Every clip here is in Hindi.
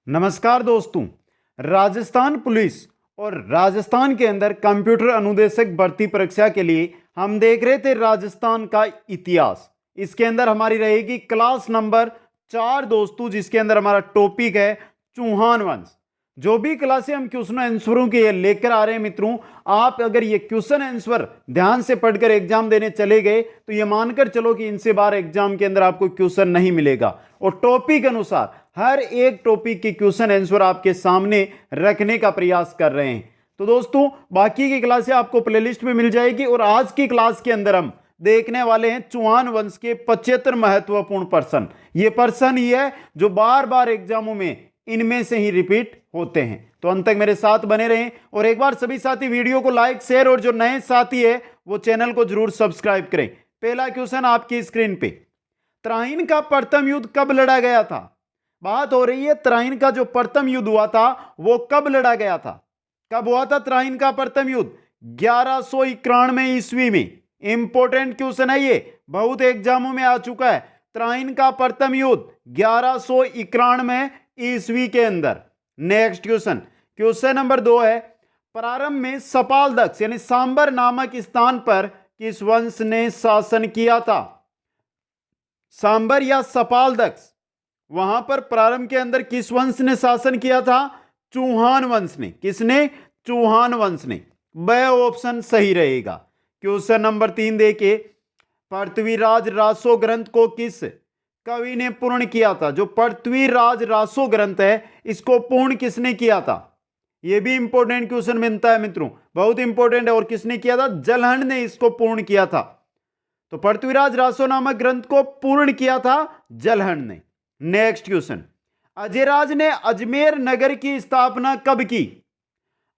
नमस्कार दोस्तों। राजस्थान पुलिस और राजस्थान के अंदर कंप्यूटर अनुदेशक भर्ती परीक्षा के लिए हम देख रहे थे राजस्थान का इतिहास। इसके अंदर हमारी रहेगी क्लास नंबर 4 दोस्तों, जिसके अंदर हमारा टॉपिक है चौहान वंश। जो भी क्लासें हम क्वेश्चन आंसरों के लेकर आ रहे हैं मित्रों, आप अगर ये क्वेश्चन आंसर ध्यान से पढ़कर एग्जाम देने चले गए तो ये मानकर चलो कि इनसे बाहर एग्जाम के अंदर आपको क्वेश्चन नहीं मिलेगा। और टॉपिक अनुसार हर एक टॉपिक के क्वेश्चन आंसर आपके सामने रखने का प्रयास कर रहे हैं। तो दोस्तों, बाकी की क्लासें आपको प्लेलिस्ट में मिल जाएगी और आज की क्लास के अंदर हम देखने वाले हैं चौहान वंश के 75 महत्वपूर्ण पर्सन। ये पर्सन ही है जो बार बार एग्जामों में इनमें से ही रिपीट होते हैं। तो अंत तक मेरे साथ बने रहें और एक बार सभी साथी वीडियो को लाइक शेयर और जो नए साथी है वो चैनल को जरूर सब्सक्राइब करें। पहला क्वेश्चन आपकी स्क्रीन पे, तराइन का प्रथम युद्ध कब लड़ा गया था? बात हो रही है तराइन का जो प्रथम युद्ध हुआ था वो कब लड़ा गया था? कब हुआ था तराइन का प्रथम युद्ध? 1191 ईस्वी में। इंपॉर्टेंट क्वेश्चन है ये, बहुत एग्जामों में आ चुका है। तराइन का प्रथम युद्ध 1191 ईस्वी के अंदर। नेक्स्ट क्वेश्चन, क्वेश्चन नंबर 2 है, प्रारंभ में सपालदक्ष यानी सांबर नामक स्थान पर किस वंश ने शासन किया था? सांबर या सपालदक्ष, वहां पर प्रारंभ के अंदर किस वंश ने शासन किया था? चौहान वंश ने। किसने? चौहान वंश ने। ब ऑप्शन सही रहेगा। क्वेश्चन नंबर 3 देखिए, पृथ्वीराज रासो ग्रंथ को किस कवि ने पूर्ण किया था? जो पृथ्वीराज रासो ग्रंथ है इसको पूर्ण किसने किया था? यह भी इंपॉर्टेंट क्वेश्चन बनता है मित्रों, बहुत इंपॉर्टेंट है। और किसने किया था? जलहन ने इसको पूर्ण किया था। तो पृथ्वीराज रासो नामक ग्रंथ को पूर्ण किया था जलहन ने। नेक्स्ट क्वेश्चन, अजयराज ने अजमेर नगर की स्थापना कब की?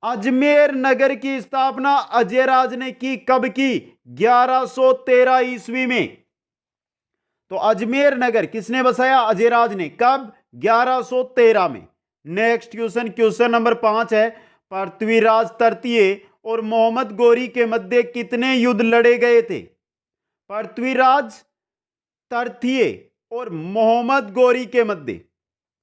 अजमेर नगर की स्थापना अजयराज ने की कब की? 1113 ईस्वी में। तो अजमेर नगर किसने बसाया? अजयराज ने। कब? 1113 में। नेक्स्ट क्वेश्चन, क्वेश्चन नंबर 5 है, पृथ्वीराज तृतीय और मोहम्मद गोरी के मध्य कितने युद्ध लड़े गए थे? पृथ्वीराज तृतीय और मोहम्मद गोरी के मध्य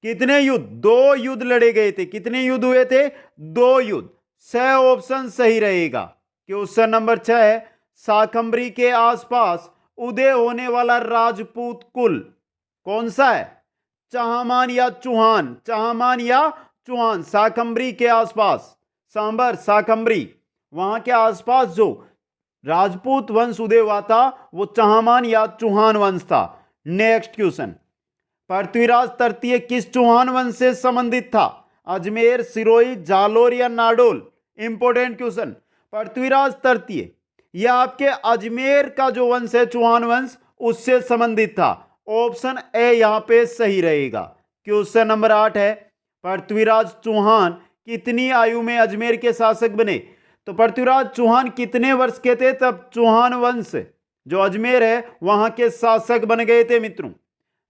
कितने युद्ध? 2 युद्ध लड़े गए थे। कितने युद्ध हुए थे? 2 युद्ध। स ऑप्शन सही रहेगा। क्वेश्चन नंबर 6 है, शाकंभरी के आसपास उदय होने वाला राजपूत कुल कौन सा है? चाहमान या चौहान? चाहमान या चौहान? शाकंभरी के आसपास, सांबर शाकंभरी, वहां के आसपास जो राजपूत वंश उदय हुआ था वो चाहमान या चौहान वंश था। नेक्स्ट क्वेश्चन, पृथ्वीराज तृतीय किस चौहान वंश से संबंधित था? अजमेर, सिरोही, जालोर या नाडोल? Important question. पृथ्वीराज तृतीय यह आपके अजमेर का जो वंश है चौहान वंश उससे संबंधित था। ऑप्शन ए यहां पे सही रहेगा। क्वेश्चन नंबर 8 है, पृथ्वीराज चौहान कितनी आयु में अजमेर के शासक बने? तो पृथ्वीराज चौहान कितने वर्ष के थे तब चौहान वंश जो अजमेर है वहां के शासक बन गए थे मित्रों?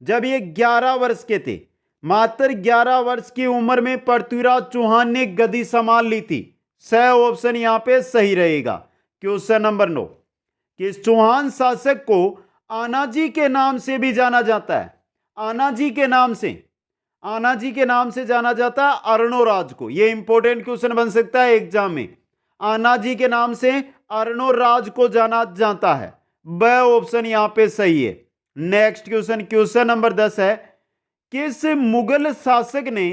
जब ये 11 वर्ष के थे। मात्र 11 वर्ष की उम्र में पृथ्वीराज चौहान ने गद्दी संभाल ली थी। स ऑप्शन यहां पे सही रहेगा। क्वेश्चन नंबर 9, किस चौहान शासक को आनाजी के नाम से भी जाना जाता है? आनाजी के नाम से, आनाजी के नाम से जाना जाता है अर्णोराज को। यह इंपॉर्टेंट क्वेश्चन बन सकता है एग्जाम में। आनाजी के नाम से अर्णोराज को जाना जाता है। ब ऑप्शन यहां पे सही है। नेक्स्ट क्वेश्चन, क्वेश्चन नंबर 10 है, किस मुगल शासक ने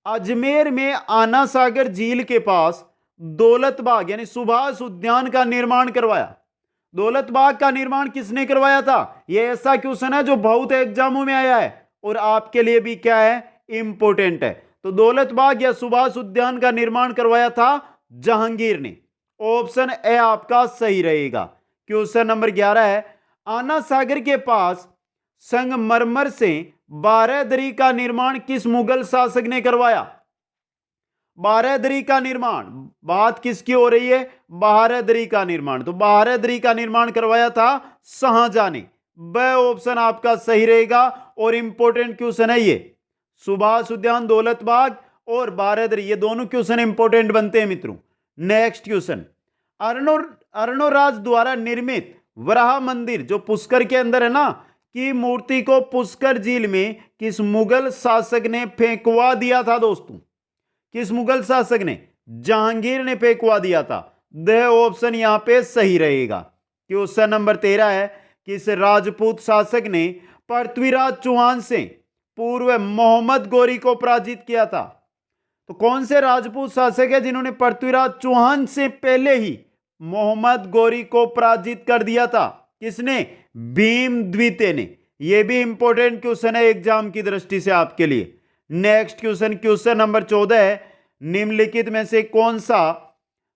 अजमेर में आना सागर झील के पास दौलत बाग यानी सुभाष उद्यान का निर्माण करवाया? दौलत बाग का निर्माण किसने करवाया था? यह ऐसा क्वेश्चन है जो बहुत एग्जामों में आया है और आपके लिए भी क्या है? इंपॉर्टेंट है। तो दौलत बाग या सुभाष उद्यान का निर्माण करवाया था जहांगीर ने। ऑप्शन ए आपका सही रहेगा। क्वेश्चन नंबर 11 है, आना सागर के पास संगमरमर से बारादरी का निर्माण किस मुगल शासक ने करवाया? बारादरी का निर्माण, बात किसकी हो रही है? बारादरी का निर्माण। तो बारादरी का निर्माण करवाया था शाहजहां ने। ब ऑप्शन आपका सही रहेगा। और इंपॉर्टेंट क्वेश्चन है ये, सुभाष उद्यान, दौलत बाग और बारादरी, ये दोनों क्वेश्चन इंपॉर्टेंट बनते हैं मित्रों। नेक्स्ट क्वेश्चन, अर्णोराज द्वारा निर्मित वराह मंदिर जो पुष्कर के अंदर है ना, की मूर्ति को पुष्कर झील में किस मुगल शासक ने फेंकवा दिया था दोस्तों? किस मुगल शासक ने? जहांगीर ने फेंकवा दिया था। द ऑप्शन यहां पे सही रहेगा। क्वेश्चन नंबर 13 है, किस राजपूत शासक ने पृथ्वीराज चौहान से पूर्व मोहम्मद गौरी को पराजित किया था? तो कौन से राजपूत शासक है जिन्होंने पृथ्वीराज चौहान से पहले ही मोहम्मद गौरी को पराजित कर दिया था? किसने? भीम द्वितीय ने। यह भी इंपॉर्टेंट क्वेश्चन है एग्जाम की दृष्टि से आपके लिए। नेक्स्ट क्वेश्चन नंबर 14 है, निम्नलिखित में से कौन सा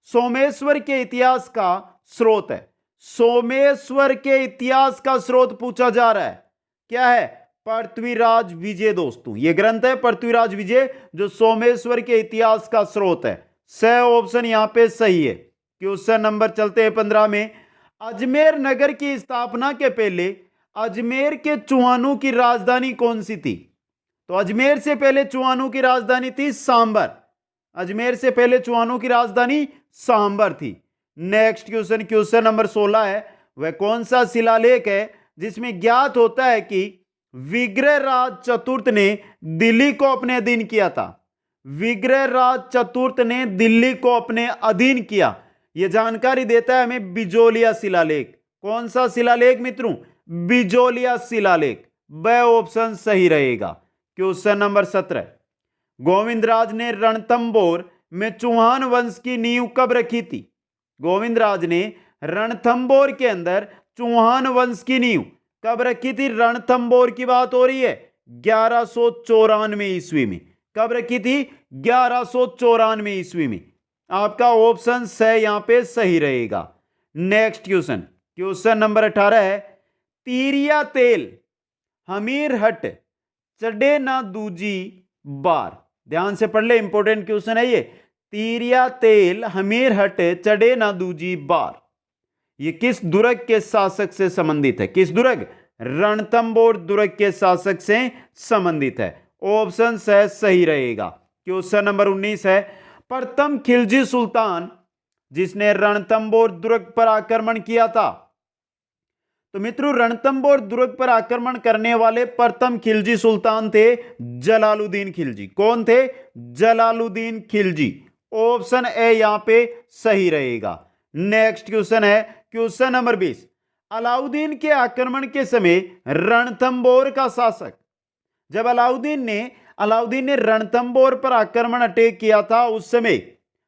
सोमेश्वर के इतिहास का स्रोत है? सोमेश्वर के इतिहास का स्रोत पूछा जा रहा है। क्या है? पृथ्वीराज विजय दोस्तों। यह ग्रंथ है पृथ्वीराज विजय, जो सोमेश्वर के इतिहास का स्रोत है। स ऑप्शन यहां पे सही है। क्वेश्चन नंबर चलते हैं 15 में, अजमेर नगर की स्थापना के पहले अजमेर के चौहानों की राजधानी कौन सी थी? तो अजमेर से पहले चौहानों की राजधानी थी सांबर। अजमेर से पहले चौहानों की राजधानी सांबर थी। नेक्स्ट क्वेश्चन नंबर 16 है, वह कौन सा शिलालेख है जिसमें ज्ञात होता है कि विग्रहराज चतुर्थ ने दिल्ली को अपने अधीन किया था? विग्रहराज चतुर्थ ने दिल्ली को अपने अधीन किया, यह जानकारी देता है हमें बिजोलिया शिलालेख। कौन सा शिलालेख मित्रों? बिजोलिया शिलालेख। ब ऑप्शन सही रहेगा। क्वेश्चन नंबर 17, गोविंदराज ने रणथंबोर में चौहान वंश की नींव कब रखी थी? गोविंदराज ने रणथंबोर के अंदर चौहान वंश की नींव कब रखी थी? रणथंबोर की बात हो रही है 1194 ईस्वी में। कब रखी थी? 1194 ईस्वी में। आपका ऑप्शन स यहां पे सही रहेगा। नेक्स्ट क्वेश्चन नंबर 18 है, तीरिया तेल हमीर हट चढ़े ना दूजी बार। ध्यान से पढ़ ले, इंपॉर्टेंट क्वेश्चन है ये। तीरिया तेल हमीर हट चढ़े ना दूजी बार, ये किस दुर्ग के शासक से संबंधित है? किस दुर्ग? रणथंबोर दुर्ग के शासक से संबंधित है। ऑप्शन सही रहेगा। क्वेश्चन नंबर 19 है, प्रथम खिलजी सुल्तान जिसने रणथंबोर दुर्ग पर आक्रमण किया था? तो मित्रों, रणथंबोर दुर्ग पर आक्रमण करने वाले प्रथम खिलजी सुल्तान थे जलालुद्दीन खिलजी। कौन थे? जलालुद्दीन खिलजी। ऑप्शन ए यहां पे सही रहेगा। नेक्स्ट क्वेश्चन है, क्वेश्चन नंबर 20, अलाउद्दीन के आक्रमण के समय रणथंबोर का शासक, जब अलाउद्दीन ने रणथंबोर पर आक्रमण अटैक किया था, उस समय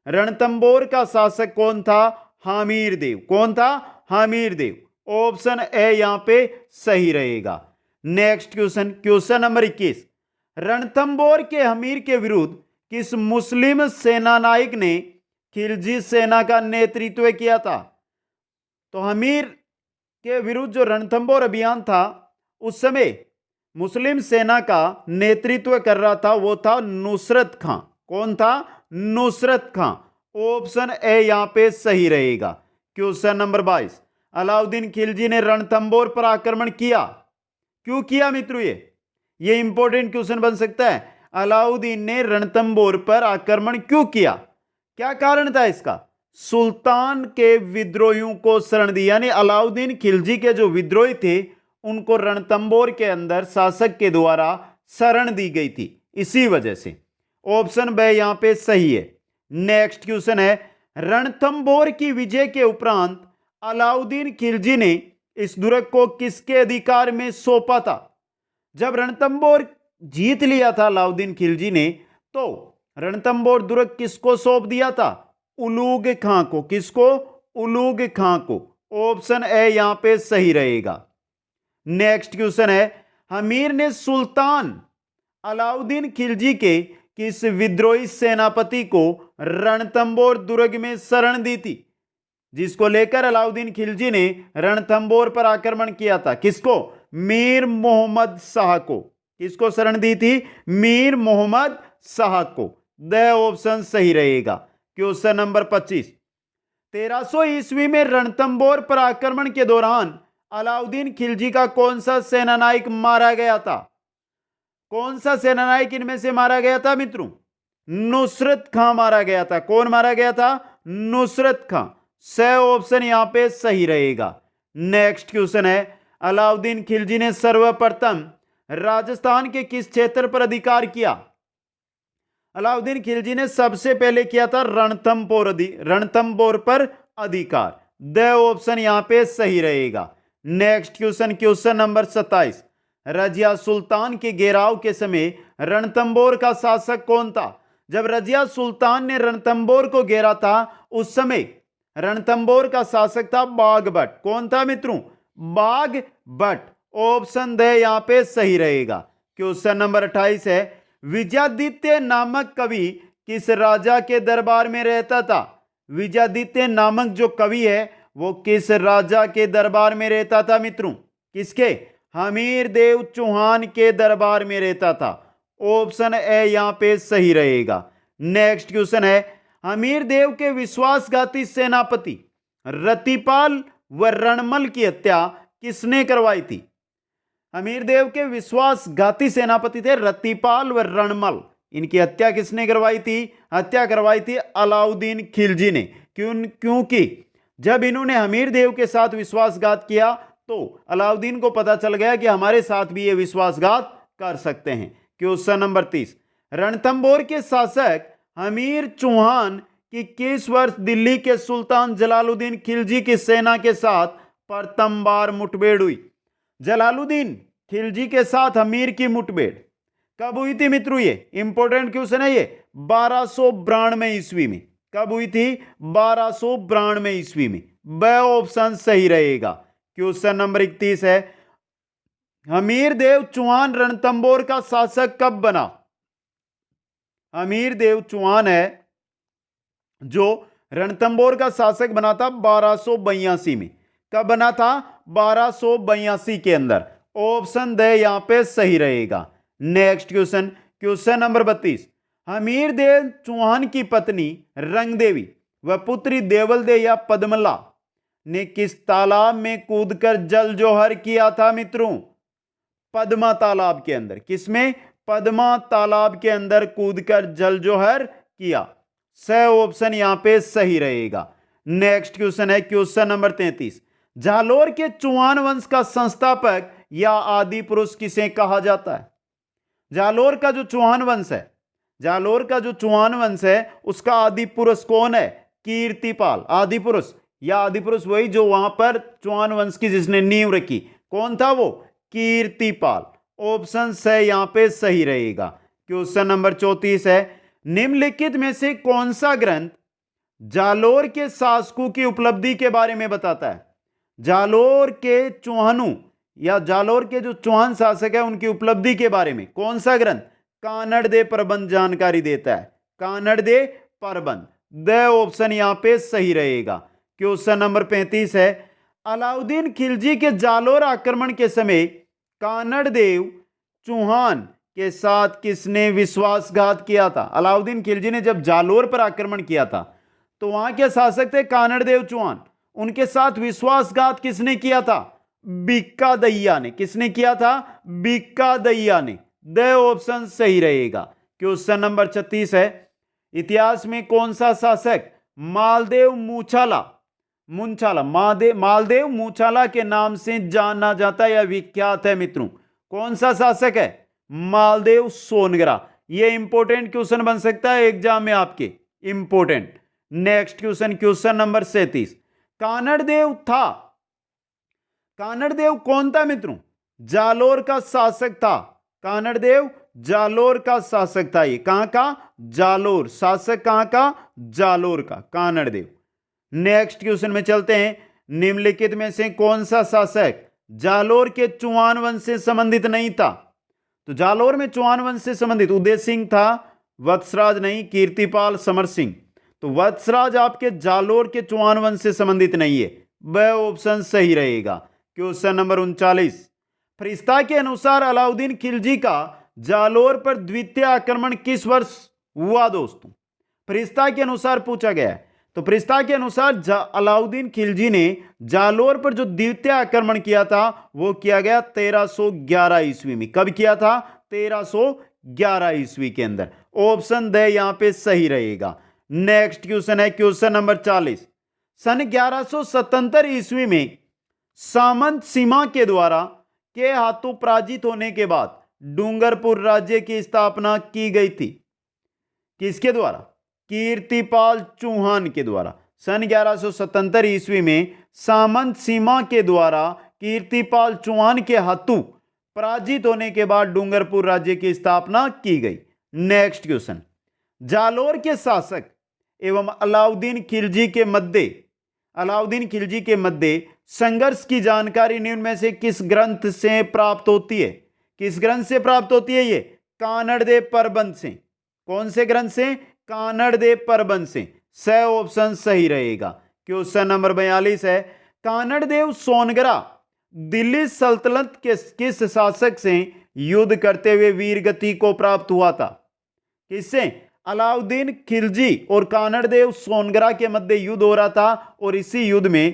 रणथंबोर का शासक कौन था? हामिर देव। कौन था? हामिर देव। ऑप्शन ए यहां पे सही रहेगा। नेक्स्ट क्वेश्चन नंबर 21, रणथंबोर के हमीर के विरुद्ध किस मुस्लिम सेनानायक ने खिलजी सेना का नेतृत्व किया था? तो हमीर के विरुद्ध जो रणथंबोर अभियान था, उस समय मुस्लिम सेना का नेतृत्व कर रहा था, वो था नुसरत खां। कौन था? नुसरत खां। ऑप्शन ए यहां पे सही रहेगा। क्वेश्चन नंबर 22, अलाउद्दीन खिलजी ने रणथंबोर पर आक्रमण किया, क्यों किया मित्रों? ये इंपॉर्टेंट क्वेश्चन बन सकता है। अलाउद्दीन ने रणथंबोर पर आक्रमण क्यों किया? क्या कारण था इसका? सुल्तान के विद्रोहियों को शरण दी, यानी अलाउद्दीन खिलजी के जो विद्रोही थे उनको रणथंबोर के अंदर शासक के द्वारा शरण दी गई थी, इसी वजह से। ऑप्शन बी यहां पे सही है। नेक्स्ट क्वेश्चन है, रणथंबोर की विजय के उपरांत अलाउद्दीन खिलजी ने इस दुर्ग को किसके अधिकार में सौंपा था? जब रणथंबोर जीत लिया था अलाउद्दीन खिलजी ने, तो रणथंबोर दुर्ग किसको सौंप दिया था? उलूग खां को। किसको? उलूग खां को। ऑप्शन ए यहां पे सही रहेगा। नेक्स्ट क्वेश्चन है, हमीर ने सुल्तान अलाउद्दीन खिलजी के किस विद्रोही सेनापति को रणथंबोर दुर्ग में शरण दी थी, जिसको लेकर अलाउद्दीन खिलजी ने रणथंबोर पर आक्रमण किया था? किसको? मीर मोहम्मद शाह को। किसको शरण दी थी? मीर मोहम्मद शाह को। द ऑप्शन सही रहेगा। क्वेश्चन नंबर 25, 1300 ईस्वी में रणथंबोर पर आक्रमण के दौरान अलाउद्दीन खिलजी का कौन सा सेनानायक मारा गया था? कौन सा सेनानायक इनमें से मारा गया था मित्रों? नुसरत खां मारा गया था। कौन मारा गया था? नुसरत खां। स ऑप्शन यहां पे सही रहेगा। नेक्स्ट क्वेश्चन है, अलाउद्दीन खिलजी ने सर्वप्रथम राजस्थान के किस क्षेत्र पर अधिकार किया? अलाउद्दीन खिलजी ने सबसे पहले किया था रणथंभौर पर अधिकार। द ऑप्शन यहां पे सही रहेगा। Next question, question number 27। Razia Sultan के घेराव के समय रणथंभौर का शासक कौन था? जब रजिया सुल्तान ने रणथंभौर को घेरा था उस समय रणथंभौर का शासक था बागभट्ट। कौन था मित्रों? बागभट्ट। ऑप्शन द यहां पे सही रहेगा। क्वेश्चन नंबर 28 है, विजयादित्य नामक कवि किस राजा के दरबार में रहता था? विजयादित्य नामक जो कवि है वो किस राजा के दरबार में रहता था मित्रों? किसके? हमीर देव चौहान के दरबार में रहता था। ऑप्शन ए यहां पे सही रहेगा। नेक्स्ट क्वेश्चन है, हमीर देव के विश्वासघाती सेनापति रतिपाल व रणमल की हत्या किसने करवाई थी? हमीर देव के विश्वासघाती सेनापति थे रतिपाल व रणमल। इनकी हत्या किसने करवाई थी? हत्या करवाई थी अलाउद्दीन खिलजी ने। क्योंकि जब इन्होंने हमीर देव के साथ विश्वासघात किया तो अलाउद्दीन को पता चल गया कि हमारे साथ भी ये विश्वासघात कर सकते हैं। क्वेश्चन नंबर 30, रणथंभौर के शासक हमीर चौहान की किस वर्ष दिल्ली के सुल्तान जलालुद्दीन खिलजी की सेना के साथ प्रथम बार मुठभेड़ हुई? जलालुद्दीन खिलजी के साथ हमीर की मुठभेड़ कब हुई थी मित्रों? ये इंपॉर्टेंट क्वेश्चन है ये। 1292 ईस्वी में। कब हुई थी? 1292 ईस्वी में। ब ऑप्शन सही रहेगा। क्वेश्चन नंबर 31 है, हमीर देव चौहान रणथंभौर का शासक कब बना? हमीर देव चौहान है जो रणथंभौर का शासक बना था 1282 में। कब बना था? 1282 के अंदर। ऑप्शन द यहां पे सही रहेगा। Next question, question number 32, Hamir Dev Chauhan की पत्नी रंगदेवी व पुत्री देवल दे या पद्मला ने किस तालाब में कूदकर जल जोहर किया था मित्रों? पद्मा तालाब के अंदर। किसमें? पद्मा तालाब के अंदर कूदकर जल जोहर किया। स ऑप्शन यहां पे सही रहेगा। नेक्स्ट क्वेश्चन है क्वेश्चन नंबर 33, जालोर के चौहान वंश का संस्थापक या आदि पुरुष किसे कहा जाता है? जालोर का जो चौहान वंश है, जालोर का जो चौहान वंश है उसका आदि पुरुष कौन है? कीर्तिपाल। आदि पुरुष या आदि पुरुष वही जो वहां पर चौहान वंश की जिसने नींव रखी। कौन था वो? कीर्तिपाल। ऑप्शन से यहां पे सही रहेगा। क्वेश्चन नंबर 34 है, निम्नलिखित में से कौन सा ग्रंथ जालोर के शासकों की उपलब्धि के बारे में बताता है? जालोर के चौहानों या जालोर के जो चौहान शासक है उनकी उपलब्धि के बारे में कौन सा ग्रंथ? कानड़ दे प्रबंध जानकारी देता है। कानड़ दे प्रबंध। द ऑप्शन यहां पे सही रहेगा। क्वेश्चन नंबर 35 है, अलाउद्दीन खिलजी के जालोर आक्रमण के समय कानड़ देव चौहान के साथ किसने विश्वासघात किया था? अलाउद्दीन खिलजी ने जब जालोर पर आक्रमण किया था तो वहां के शासक थे कानड़ देव चौहान। उनके साथ विश्वासघात किसने किया था? बीका दहिया ने। किसने किया था? बीका दहिया ने। द ऑप्शन सही रहेगा। क्वेश्चन नंबर 36 है, इतिहास में कौन सा शासक मालदेव मूछाला के नाम से जाना जाता है या विख्यात है मित्रों? कौन सा शासक है? मालदेव सोनगरा। यह इंपॉर्टेंट क्वेश्चन बन सकता है एग्जाम में आपके। Important. Next question, question number 37, Kanhad Dev कौन था मित्रों? जालोर का शासक था। कानड़ देव जालोर का शासक था। ये कहां का? जालोर। शासक कहां का? जालोर का। कानड़ देव। नेक्स्ट क्वेश्चन में चलते हैं, निम्नलिखित में से कौन सा शासक जालोर के चौहान वंश से संबंधित नहीं था? तो जालोर में चौहान वंश से संबंधित उदय सिंह था, वत्सराज नहीं, कीर्तिपाल, समर सिंह। तो वत्सराज आपके जालोर के चौहान वंश से संबंधित नहीं है। वह ऑप्शन सही रहेगा। क्वेश्चन नंबर 39, फरिश्ता के अनुसार अलाउद्दीन खिलजी का जालोर पर द्वितीय आक्रमण किस वर्ष हुआ दोस्तों? फरिश्ता के अनुसार पूछा गया है। तो फरिश्ता के अनुसार अलाउद्दीन खिलजी ने जालोर पर जो द्वितीय आक्रमण किया था वो किया गया 1311 ईस्वी में। कब किया था? 1311 ईस्वी के अंदर। ऑप्शन द यहां पे सही रहेगा। नेक्स्ट क्वेश्चन है क्वेश्चन नंबर 40, सन 1177 ईस्वी में सामंत सीमा के द्वारा के हाथों पराजित होने के बाद डूंगरपुर राज्य की स्थापना की गई थी। किसके द्वारा? कीर्तिपाल चौहान के द्वारा। सन 1177 ईस्वी में सामंत सीमा के द्वारा कीर्तिपाल चौहान के हाथों पराजित होने के बाद डूंगरपुर राज्य की स्थापना की गई। नेक्स्ट क्वेश्चन, जालोर के शासक एवं अलाउद्दीन खिलजी के मध्य संघर्ष की जानकारी निम्न में से किस ग्रंथ से प्राप्त होती है? किस ग्रंथ से प्राप्त होती है? ये कानड़देव प्रबंध से। कौन से ग्रंथ से? कानड़देव प्रबंध से। स ऑप्शन सही रहेगा। क्वेश्चन नंबर 42 है, कानड़देव सोनगरा दिल्ली सल्तनत के किस शासक से युद्ध करते हुए वीरगति को प्राप्त हुआ था? किससे? अलाउद्दीन खिलजी और कानड़देव सोनगरा के मध्य युद्ध हो रहा था और इसी युद्ध में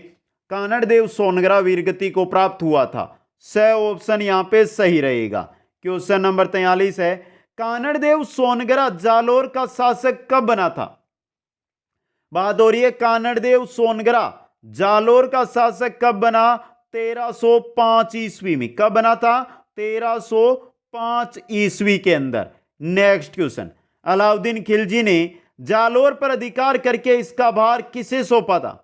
कानड़देव सोनगरा वीरगति को प्राप्त हुआ था। स ऑप्शन यहां पे सही रहेगा। क्वेश्चन नंबर 43 है, कानड़देव सोनगरा जालोर का शासक कब बना था? बात हो रही है कानड़देव सोनगरा जालोर का शासक कब बना? 1305 ईस्वी में। कब बना था? 1305 ईस्वी के अंदर। नेक्स्ट क्वेश्चन, अलाउद्दीन खिलजी ने जालोर पर अधिकार करके इसका भार किसे सौंपा था?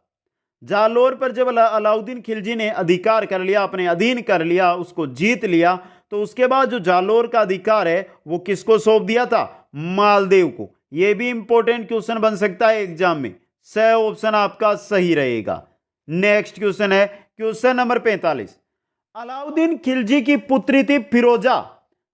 जालोर पर जब अलाउद्दीन खिलजी ने अधिकार कर लिया, अपने अधीन कर लिया, उसको जीत लिया, तो उसके बाद जो जालोर का अधिकार है वो किसको सौंप दिया था? मालदेव को। यह भी इंपॉर्टेंट क्वेश्चन बन सकता है एग्जाम में। स ऑप्शन आपका सही रहेगा। नेक्स्ट क्वेश्चन है क्वेश्चन नंबर 45, अलाउद्दीन खिलजी की पुत्री थी फिरोजा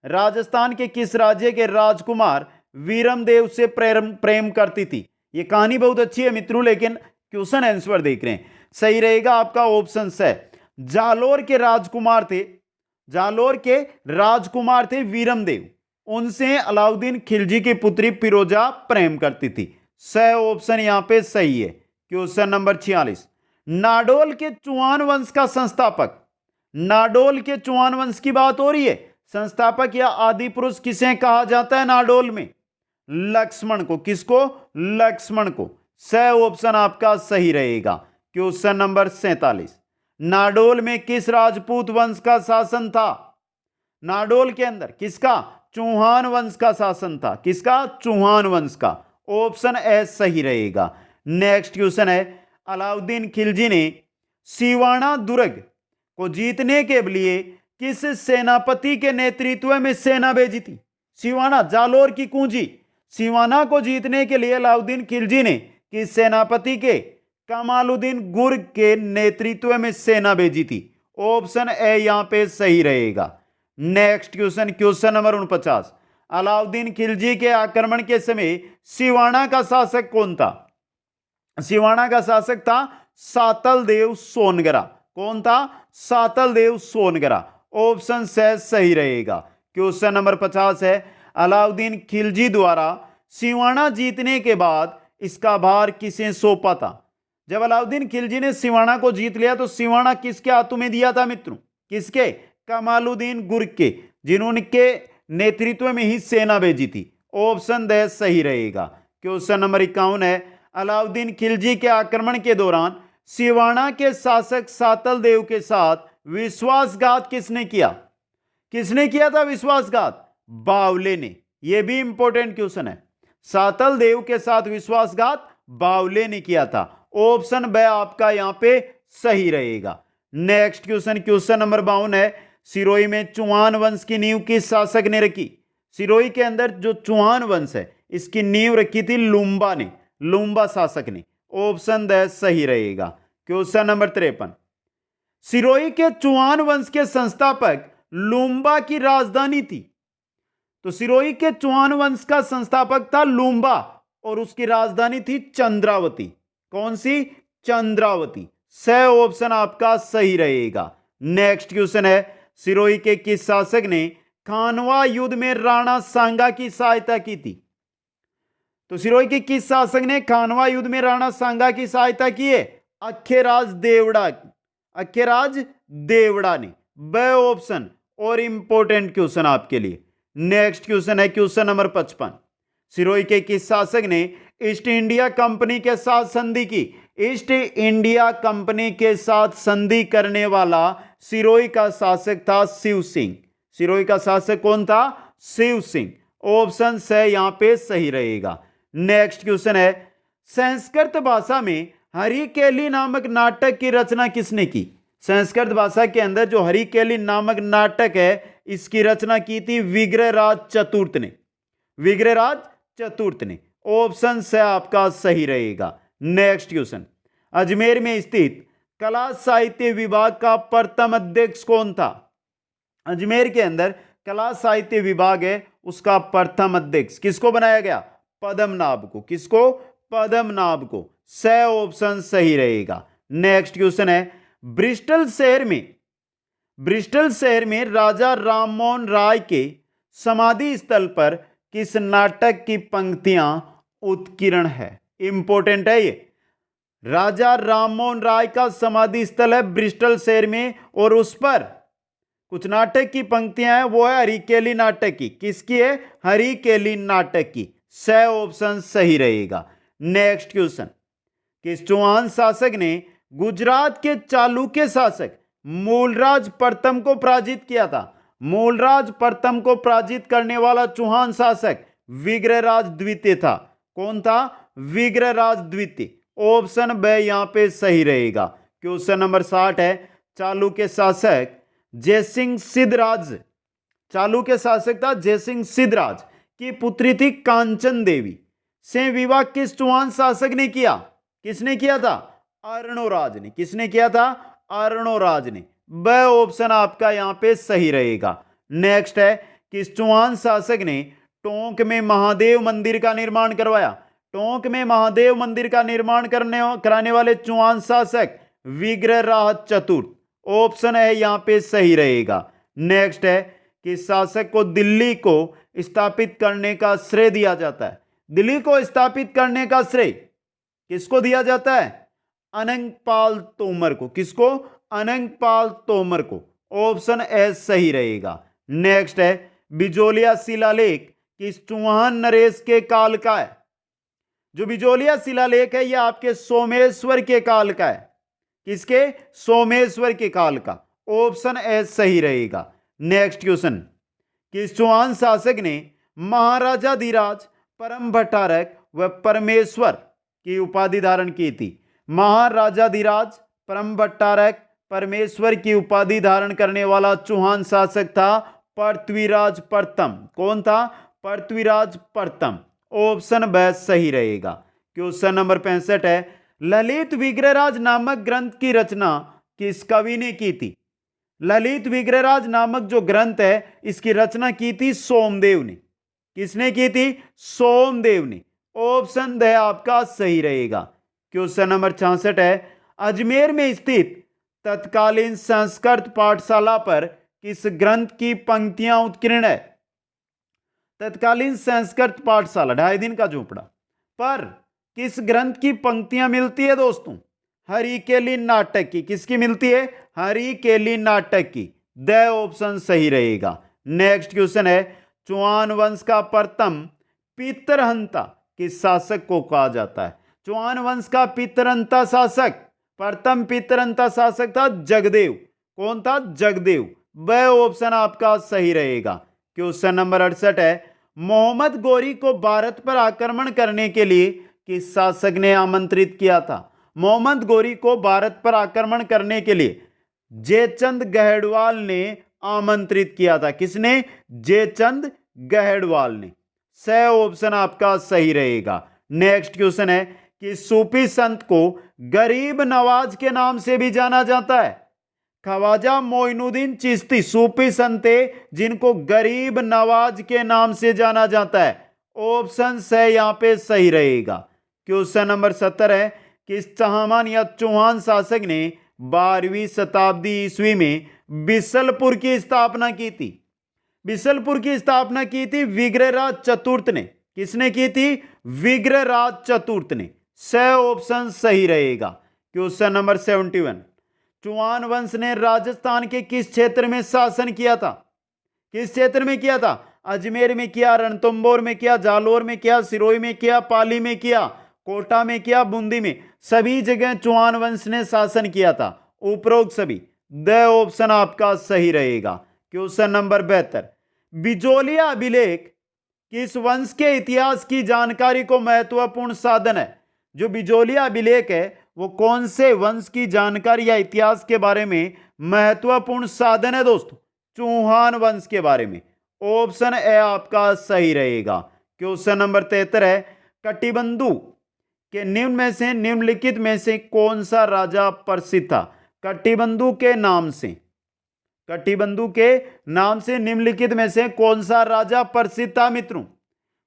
राजस्थान के किस राज्य के राजकुमार वीरमदेव से प्रेम करती थी? यह कहानी बहुत अच्छी है मित्रों, लेकिन क्वेश्चन आंसर देख रहे हैं। सही रहेगा आपका ऑप्शन से। जालोर के राजकुमार थे वीरमदेव, उनसे अलाउद्दीन खिलजी की पुत्री फिरोजा प्रेम करती थी। स ऑप्शन यहां पे सही है। क्वेश्चन नंबर 46, नाडोल के चौहान वंश का संस्थापक, नाडोल के चौहान वंश की बात हो रही है, संस्थापक या आदि पुरुष किसे कहा जाता है नाडोल में? लक्ष्मण को। किसको? लक्ष्मण को। स ऑप्शन आपका सही रहेगा। क्वेश्चन नंबर 47, नाडोल में किस राजपूत वंश का शासन था? नाडोल के अंदर किसका? चौहान वंश का शासन था। किसका? चौहान वंश का। ऑप्शन ए सही रहेगा। नेक्स्ट क्वेश्चन है, अलाउद्दीन खिलजी ने सिवाना दुर्ग को जीतने के लिए किस सेनापति के नेतृत्व में सेना भेजी थी? सिवाना, जालोर की कुंजी, सिवाना को जीतने के लिए अलाउद्दीन खिलजी ने किस सेनापति के? कमालुद्दीन गुर्ग के नेतृत्व में सेना भेजी थी। ऑप्शन ए यहां पे सही रहेगा। Next question, question number 49, Alauddin Khilji के आक्रमण के समय सिवाना का शासक कौन था? सिवाना का शासक था सातलदेव सोनगरा। कौन था? सातलदेव सोनगरा। ऑप्शन से सही रहेगा। क्वेश्चन नंबर 50 है, अलाउद्दीन खिलजी द्वारा सिवाना जीतने के बाद इसका भार किसे सौंपा था? जब अलाउद्दीन खिलजी ने सिवाना को जीत लिया तो सिवाना किसके हाथों में दिया था मित्रों? किसके? कमालुद्दीन गुर्ग के, जिन्होंने के नेतृत्व में ही सेना भेजी थी। ऑप्शन दे सही रहेगा। क्वेश्चन नंबर 51 है, अलाउद्दीन खिलजी के आक्रमण के दौरान सिवाना के शासक सातलदेव के साथ विश्वासघात किसने किया? किसने किया था विश्वासघात? बावले ने। यह भी इंपॉर्टेंट क्वेश्चन है। सातलदेव के साथ विश्वासघात बावले ने किया था। ऑप्शन बी आपका यहां पे सही रहेगा। नेक्स्ट क्वेश्चन, क्वेश्चन नंबर 52 है, सिरोही में चौहान वंश की नींव किस शासक ने रखी? सिरोही के अंदर जो चौहान वंश है इसकी नींव रखी थी लुम्बा ने, लुम्बा शासक ने। ऑप्शन द सही रहेगा। क्वेश्चन नंबर 53, सिरोही के चौहान वंश के संस्थापक लुम्बा की राजधानी थी। तो सिरोही के चौहान वंश का संस्थापक था लुम्बा और उसकी राजधानी थी चंद्रावती। कौन सी? चंद्रावती। स ऑप्शन आपका सही रहेगा। नेक्स्ट क्वेश्चन है, सिरोही के किस शासक ने खानवा युद्ध में राणा सांगा की सहायता की थी? तो सिरोही के किस शासक ने खानवा युद्ध में राणा सांगा की सहायता की है? अखेराज देवड़ा, अखेराज देवड़ा ने। ब ऑप्शन और इंपॉर्टेंट क्वेश्चन आपके लिए। नेक्स्ट क्वेश्चन है क्वेश्चन नंबर 55, सिरोही के किस शासक ने ईस्ट इंडिया कंपनी के साथ संधि की? ईस्ट इंडिया कंपनी के साथ संधि करने वाला सिरोही का शासक था शिव सिंह। सिरोही का शासक कौन था? शिव सिंह। ऑप्शन से यहां पे सही रहेगा। नेक्स्ट क्वेश्चन है, संस्कृत भाषा में हरिकेली नामक नाटक की रचना किसने की? संस्कृत भाषा के अंदर जो हरिकेली नामक नाटक है, इसकी रचना की थी विग्रहराज चतुर्थ ने। विग्रहराज चतुर्थ ने। ऑप्शन से आपका सही रहेगा। नेक्स्ट क्वेश्चन, अजमेर में स्थित कला साहित्य विभाग का प्रथम अध्यक्ष कौन था? अजमेर के अंदर कला साहित्य विभाग है, उसका प्रथम अध्यक्ष किसको बनाया गया? पद्मनाभ को। किसको? पद्मनाभ को। से ऑप्शन सही रहेगा। नेक्स्ट क्वेश्चन है, ब्रिस्टल शहर में राजा राममोहन राय के समाधि स्थल पर किस नाटक की पंक्तियां उत्कीर्ण है? इंपॉर्टेंट है ये। राजा राममोहन राय का समाधि स्थल है ब्रिस्टल शहर में, और उस पर कुछ नाटक की पंक्तियां हैं, वो है हरिकेली नाटक की। किसकी है? हरिकेली नाटक की। से ऑप्शन सही रहेगा। नेक्स्ट क्वेश्चन, किस चौहान शासक ने गुजरात के चालुक्य शासक मूलराज प्रथम को पराजित किया था? मूलराज प्रथम को पराजित करने वाला चौहान शासक विग्रहराज द्वितीय था। कौन था? विग्रहराज द्वितीय। ऑप्शन बी यहां पे सही रहेगा। क्वेश्चन नंबर 60 है, चालुक्य शासक जयसिंह सिद्धराज, चालुक्य शासक था जयसिंह सिद्धराज की पुत्री थी कांचन देवी से विवाह किस चौहान शासक ने किया? किसने किया था? अर्णोराज ने। किसने किया था? अर्णोराज ने। ब ऑप्शन आपका यहां पे सही रहेगा। नेक्स्ट है, किस चौहान शासक ने टोंक में महादेव मंदिर का निर्माण करवाया? टोंक में महादेव मंदिर का निर्माण कराने वाले चौहान शासक विग्रहराज चतुर्थ। ऑप्शन है यहां पे सही रहेगा। नेक्स्ट है, किस शासक को दिल्ली को स्थापित करने का श्रेय दिया जाता है? दिल्ली को स्थापित करने का श्रेय किसको दिया जाता है? अनंगपाल तोमर को। किसको? अनंगपाल तोमर को। ऑप्शन ए सही रहेगा। नेक्स्ट है, बिजोलिया शिलालेख किस चौहान नरेश के काल का है? जो बिजोलिया शिलालेख है यह आपके सोमेश्वर के काल का है। किसके? सोमेश्वर के काल का। ऑप्शन ए सही रहेगा। नेक्स्ट क्वेश्चन, किस चौहान शासक ने महाराजा धीराज, परम भट्टारक व परमेश्वर की उपाधि धारण की थी? महाराजा धीराज, परम भट्टारक, परमेश्वर की उपाधि धारण करने वाला चौहान शासक था पृथ्वीराज प्रथम। कौन था? पृथ्वीराज प्रथम। ऑप्शन ब सही रहेगा। क्वेश्चन नंबर 65 है, ललित विग्रहराज नामक ग्रंथ की रचना किस कवि ने की थी? ललित विग्रहराज नामक जो ग्रंथ है, इसकी रचना की थी सोमदेव ने। किसने की थी? सोमदेव ने। ऑप्शन द आपका सही रहेगा। क्वेश्चन नंबर 66 है, अजमेर में स्थित तत्कालीन संस्कृत पाठशाला पर किस ग्रंथ की पंक्तियां उत्कीर्ण है? तत्कालीन संस्कृत पाठशाला 2.5 दिन का झोपड़ा पर किस ग्रंथ की पंक्तियां मिलती है दोस्तों? हरिकेली नाटक की। किसकी मिलती है? हरिकेली नाटक की। द ऑप्शन सही रहेगा। नेक्स्ट क्वेश्चन है, चौहान वंश का प्रथम पितरहंता किस शासक को कहा जाता है? चौहान वंश का पितरहंता शासक, प्रथम पितरहंता शासक था जगदेव। कौन था? जगदेव। ब ऑप्शन आपका सही रहेगा। क्वेश्चन नंबर 68 है, मोहम्मद गौरी को भारत पर आक्रमण करने के लिए किस शासक ने आमंत्रित किया था? मोहम्मद गौरी को भारत पर आक्रमण करने के लिए जयचंद गहड़वाल ने आमंत्रित किया था। किसने? जयचंद गहड़वाल ने। स ऑप्शन आपका सही रहेगा। नेक्स्ट क्वेश्चन है कि सूफी संत को गरीब नवाज के नाम से भी जाना जाता है? ख्वाजा मोइनुद्दीन चिश्ती सूफी संत जिनको गरीब नवाज के नाम से जाना जाता है। ऑप्शन से यहां पे सही रहेगा। क्वेश्चन नंबर 70 है, किस चहामान या चौहान शासक ने 12वीं शताब्दी ईस्वी में बिसलपुर की स्थापना की थी? बिसलपुर की स्थापना की थी विग्रहराज चतुर्थ ने। किसने की थी? विग्रहराज चतुर्थ ने। स ऑप्शन सही रहेगा। क्वेश्चन नंबर 71, चौहान वंश ने राजस्थान के किस क्षेत्र में शासन किया था? किस क्षेत्र में किया था? अजमेर में किया, रणथंभौर में किया, जालोर में किया, सिरोही में किया, पाली में किया। कोटा में किया, बूंदी में, सभी जगह चौहान वंश ने शासन किया था। उपरोक्त सभी, द ऑप्शन आपका सही रहेगा। क्वेश्चन नंबर 72, बिजोलिया अभिलेख किस वंश के इतिहास की जानकारी को महत्वपूर्ण साधन है? जो बिजोलिया अभिलेख है वो कौन से वंश की जानकारी या इतिहास के बारे में महत्वपूर्ण साधन है दोस्तों? चौहान वंश के बारे में। ऑप्शन ए आपका सही रहेगा। क्वेश्चन नंबर 73 है, कटिबंधु के निम्नलिखित में से कौन सा राजा प्रसिद्ध था? कटिबंधु के नाम से, कटिबंधु के नाम से निम्नलिखित में से कौन सा राजा प्रसिद्ध था मित्रों?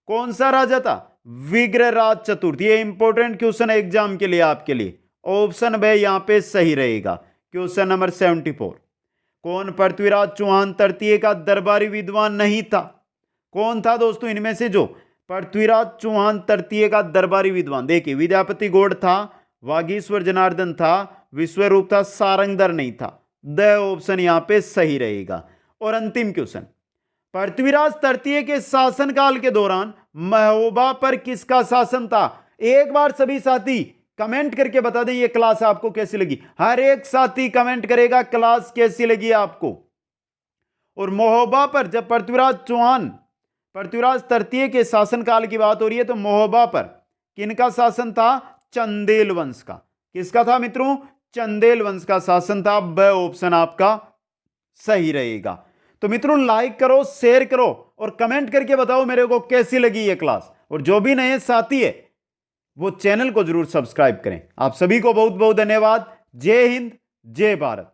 कौन सा राजा था? विग्रहराज चतुर्थ। ये इंपॉर्टेंट क्वेश्चन है एग्जाम के लिए, आपके लिए। ऑप्शन बी यहां पे सही रहेगा। क्वेश्चन नंबर 74, कौन पृथ्वीराज चौहान तृतीय का दरबारी विद्वान नहीं था? कौन था दोस्तों इनमें से जो पृथ्वीराज चौहान तृतीय का दरबारी विद्वान? देखिए, विद्यापति गौड़ था, वागीश्वर जनार्दन था, विश्वरूप था, सारंगधर नहीं था। द ऑप्शन यहां पे सही रहेगा। और अंतिम क्वेश्चन, पृथ्वीराज तृतीय के शासनकाल के दौरान महोबा पर किसका शासन था? एक बार सभी साथी कमेंट करके बता दें ये क्लास आपको कैसी लगी। हर एक साथी कमेंट करेगा क्लास कैसी लगी आपको। और महोबा पर जब पृथ्वीराज तृतीय के शासनकाल की बात हो रही है तो महोबा पर किनका शासन था? चंदेल वंश का। किसका था मित्रों? चंदेल वंश का शासन था। ब ऑप्शन आपका सही रहेगा। तो मित्रों लाइक करो, शेयर करो और कमेंट करके बताओ मेरे को कैसी लगी ये क्लास। और जो भी नए साथी है वो चैनल को जरूर सब्सक्राइब करें। आप सभी को बहुत बहुत धन्यवाद। जय हिंद, जय भारत।